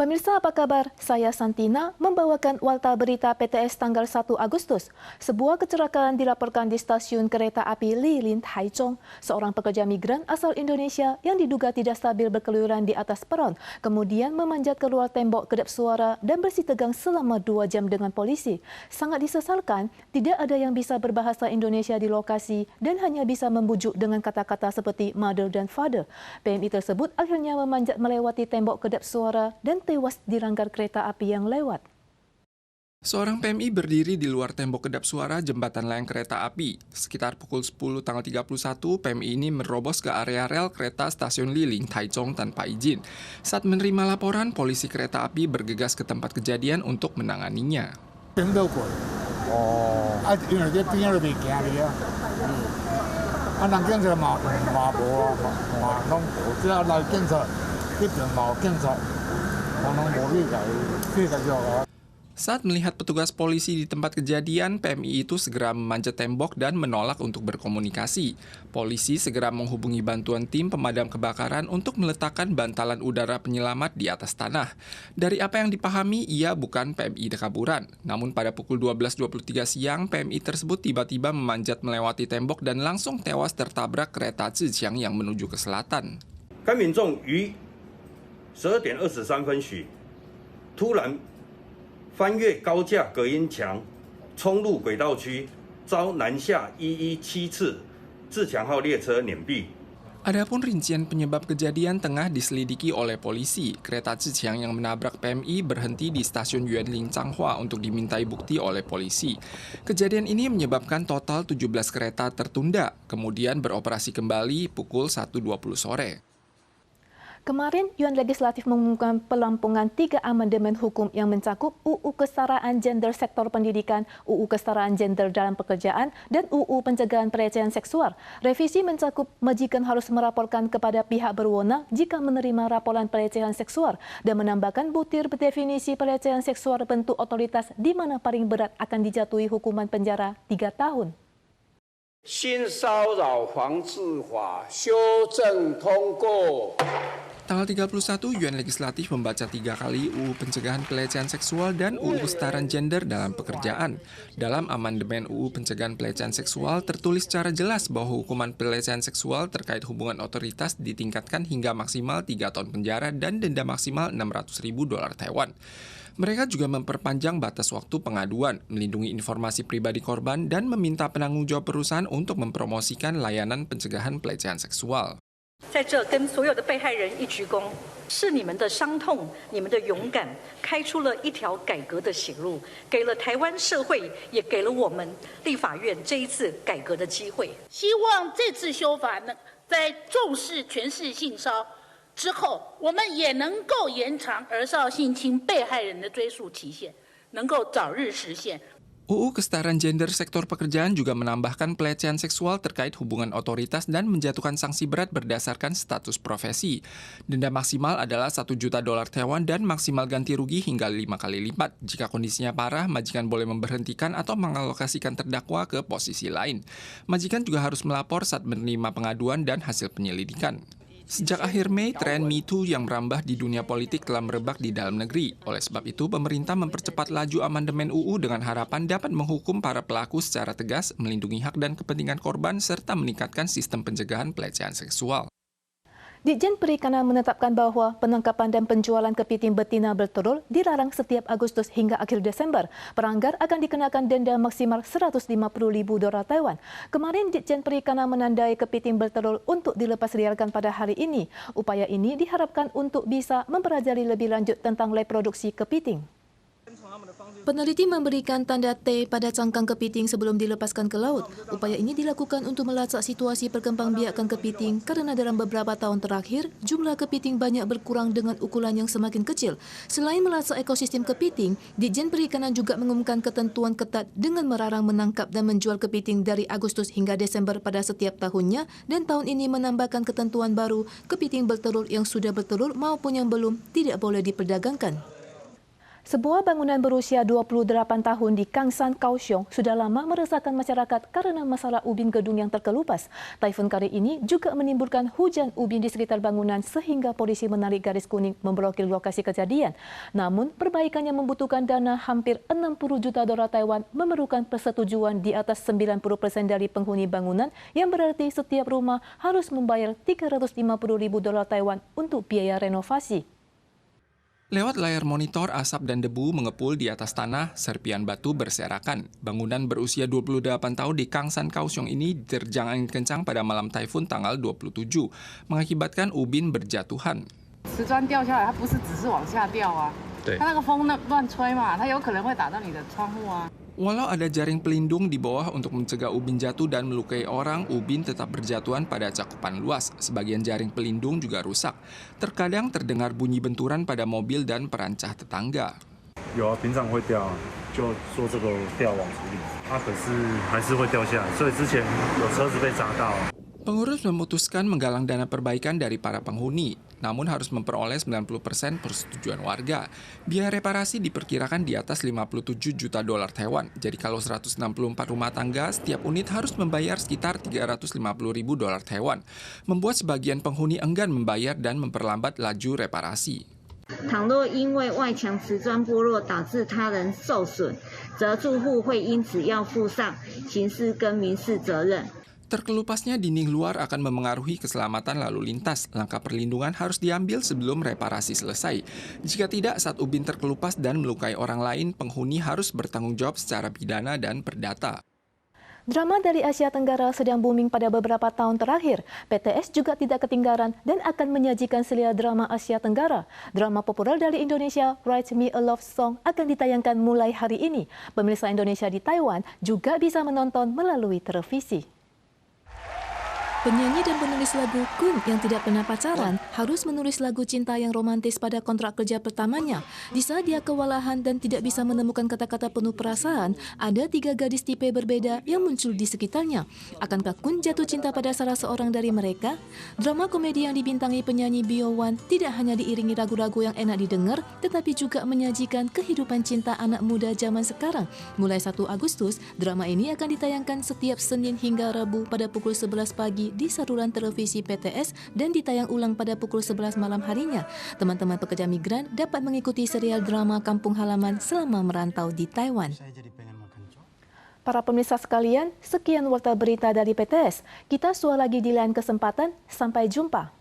Pemirsa apa kabar? Saya Santina membawakan Warta Berita PTS tanggal 1 Agustus. Sebuah kecelakaan dilaporkan di stasiun kereta api Lilin, Taichung. Seorang pekerja migran asal Indonesia yang diduga tidak stabil berkeluyuran di atas peron, kemudian memanjat keluar tembok kedap suara dan bersitegang selama 2 jam dengan polisi. Sangat disesalkan, tidak ada yang bisa berbahasa Indonesia di lokasi dan hanya bisa membujuk dengan kata-kata seperti mother dan father. PMI tersebut akhirnya memanjat melewati tembok kedap suara dan tewas di ranggar kereta api yang lewat. Seorang PMI berdiri di luar tembok kedap suara jembatan layang kereta api. Sekitar pukul 10 tanggal 31, PMI ini menerobos ke area rel kereta stasiun Lilin, Taichung tanpa izin. Saat menerima laporan, polisi kereta api bergegas ke tempat kejadian untuk menanganinya. Saat melihat petugas polisi di tempat kejadian, PMI itu segera memanjat tembok dan menolak untuk berkomunikasi. Polisi segera menghubungi bantuan tim pemadam kebakaran untuk meletakkan bantalan udara penyelamat di atas tanah. Dari apa yang dipahami, ia bukan PMI dekaburan. Namun pada pukul 12.23 siang, PMI tersebut tiba-tiba memanjat melewati tembok dan langsung tewas tertabrak kereta Zhiqiang yang menuju ke selatan. 该民众于12点23分许突然 翻越高架隔音墙，冲入轨道区，遭南下117次自强号列车碾毙。 Adapun rincian penyebab kejadian tengah diselidiki oleh polisi. Kereta Zhiqiang yang menabrak PMI berhenti di stasiun Yuanling Changhua untuk dimintai bukti oleh polisi. Kejadian ini menyebabkan total 17 kereta tertunda, kemudian beroperasi kembali pukul 1.20 sore. Kemarin, Yuan Legislatif mengumumkan pelampungan 3 amandemen hukum yang mencakup UU Kesetaraan Gender Sektor Pendidikan, UU Kesetaraan Gender dalam Pekerjaan, dan UU Pencegahan Pelecehan Seksual. Revisi mencakup majikan harus melaporkan kepada pihak berwenang jika menerima laporan pelecehan seksual dan menambahkan butir definisi pelecehan seksual bentuk otoritas di mana paling berat akan dijatuhi hukuman penjara 3 tahun. 性骚扰防治法修正通过。 Tanggal 31, Yuan Legislatif membaca 3 kali UU Pencegahan Pelecehan Seksual dan UU Kesetaraan Gender dalam Pekerjaan. Dalam amandemen UU Pencegahan Pelecehan Seksual tertulis secara jelas bahwa hukuman pelecehan seksual terkait hubungan otoritas ditingkatkan hingga maksimal 3 tahun penjara dan denda maksimal $600.000 Taiwan. Mereka juga memperpanjang batas waktu pengaduan, melindungi informasi pribadi korban, dan meminta penanggung jawab perusahaan untuk mempromosikan layanan pencegahan pelecehan seksual. 在这跟所有的被害人一鞠躬，是你们的伤痛、你们的勇敢，开出了一条改革的血路，给了台湾社会，也给了我们立法院这一次改革的机会。希望这次修法呢，在重视权势性骚之后，我们也能够延长儿少性侵被害人的追诉期限，能够早日实现。 UU Kesetaraan Gender Sektor Pekerjaan juga menambahkan pelecehan seksual terkait hubungan otoritas dan menjatuhkan sanksi berat berdasarkan status profesi. Denda maksimal adalah $1 juta Taiwan dan maksimal ganti rugi hingga 5 kali lipat. Jika kondisinya parah, majikan boleh memberhentikan atau mengalokasikan terdakwa ke posisi lain. Majikan juga harus melapor saat menerima pengaduan dan hasil penyelidikan. Sejak akhir Mei, tren Me Too yang merambah di dunia politik telah merebak di dalam negeri. Oleh sebab itu, pemerintah mempercepat laju amandemen UU dengan harapan dapat menghukum para pelaku secara tegas, melindungi hak dan kepentingan korban, serta meningkatkan sistem pencegahan pelecehan seksual. Ditjen Perikanan menetapkan bahwa penangkapan dan penjualan kepiting betina bertelur dilarang setiap Agustus hingga akhir Desember. Pelanggar akan dikenakan denda maksimal $150.000 Taiwan. Kemarin Ditjen Perikanan menandai kepiting bertelur untuk dilepas liarkan pada hari ini. Upaya ini diharapkan untuk bisa mempelajari lebih lanjut tentang reproduksi kepiting. Peneliti memberikan tanda T pada cangkang kepiting sebelum dilepaskan ke laut. Upaya ini dilakukan untuk melacak situasi perkembangbiakan kepiting karena dalam beberapa tahun terakhir, jumlah kepiting banyak berkurang dengan ukuran yang semakin kecil. Selain melacak ekosistem kepiting, Ditjen Perikanan juga mengumumkan ketentuan ketat dengan melarang menangkap dan menjual kepiting dari Agustus hingga Desember pada setiap tahunnya dan tahun ini menambahkan ketentuan baru, kepiting bertelur yang sudah bertelur maupun yang belum tidak boleh diperdagangkan. Sebuah bangunan berusia 28 tahun di Kangsan, Kaohsiung sudah lama meresahkan masyarakat karena masalah ubin gedung yang terkelupas. Taifun kali ini juga menimbulkan hujan ubin di sekitar bangunan sehingga polisi menarik garis kuning memblokir lokasi kejadian. Namun, perbaikannya membutuhkan dana hampir 60 juta dolar Taiwan, memerlukan persetujuan di atas 90% dari penghuni bangunan, yang berarti setiap rumah harus membayar 350 ribu dolar Taiwan untuk biaya renovasi. Lewat layar monitor, asap dan debu mengepul di atas tanah, serpian batu berserakan. Bangunan berusia 28 tahun di Kangsan, Kaohsiung ini diterjang angin kencang pada malam Taifun tanggal 27, mengakibatkan ubin berjatuhan. 瓷砖掉下来，它不是只是往下掉啊，它那个风乱吹嘛，它有可能会打到你的窗户啊。 Walau ada jaring pelindung di bawah untuk mencegah ubin jatuh dan melukai orang, ubin tetap berjatuhan pada cakupan luas. Sebagian jaring pelindung juga rusak. Terkadang terdengar bunyi benturan pada mobil dan perancah tetangga. 有啊，平常会掉啊，就说这个掉网处理，可是还是会掉下来，所以之前有车子被砸到。 Pengurus memutuskan menggalang dana perbaikan dari para penghuni, namun harus memperoleh 90% persetujuan warga. Biaya reparasi diperkirakan di atas 57 juta dolar Taiwan. Jadi kalau 164 rumah tangga, setiap unit harus membayar sekitar 350 ribu dolar Taiwan. Membuat sebagian penghuni enggan membayar dan memperlambat laju reparasi. 倘若因为外墙瓷砖剥落导致他人受损，则住户会因此要负上刑事跟民事责任。 Terkelupasnya dinding luar akan memengaruhi keselamatan lalu lintas. Langkah perlindungan harus diambil sebelum reparasi selesai. Jika tidak, saat ubin terkelupas dan melukai orang lain, penghuni harus bertanggung jawab secara pidana dan perdata. Drama dari Asia Tenggara sedang booming pada beberapa tahun terakhir. PTS juga tidak ketinggalan dan akan menyajikan serial drama Asia Tenggara. Drama populer dari Indonesia, Write Me a Love Song, akan ditayangkan mulai hari ini. Pemirsa Indonesia di Taiwan juga bisa menonton melalui televisi. Penyanyi dan penulis lagu Kun yang tidak pernah pacaran harus menulis lagu cinta yang romantis pada kontrak kerja pertamanya. Di saat dia kewalahan dan tidak bisa menemukan kata-kata penuh perasaan, ada 3 gadis tipe berbeda yang muncul di sekitarnya. Akankah Kun jatuh cinta pada salah seorang dari mereka? Drama komedi yang dibintangi penyanyi Bio1 tidak hanya diiringi ragu-ragu yang enak didengar, tetapi juga menyajikan kehidupan cinta anak muda zaman sekarang. Mulai 1 Agustus, drama ini akan ditayangkan setiap Senin hingga Rabu pada pukul 11 pagi di saluran televisi PTS dan ditayang ulang pada pukul 11 malam harinya. Teman-teman pekerja migran dapat mengikuti serial drama kampung halaman selama merantau di Taiwan. Para pemirsa sekalian, sekian warta berita dari PTS. Kita suara lagi di lain kesempatan. Sampai jumpa.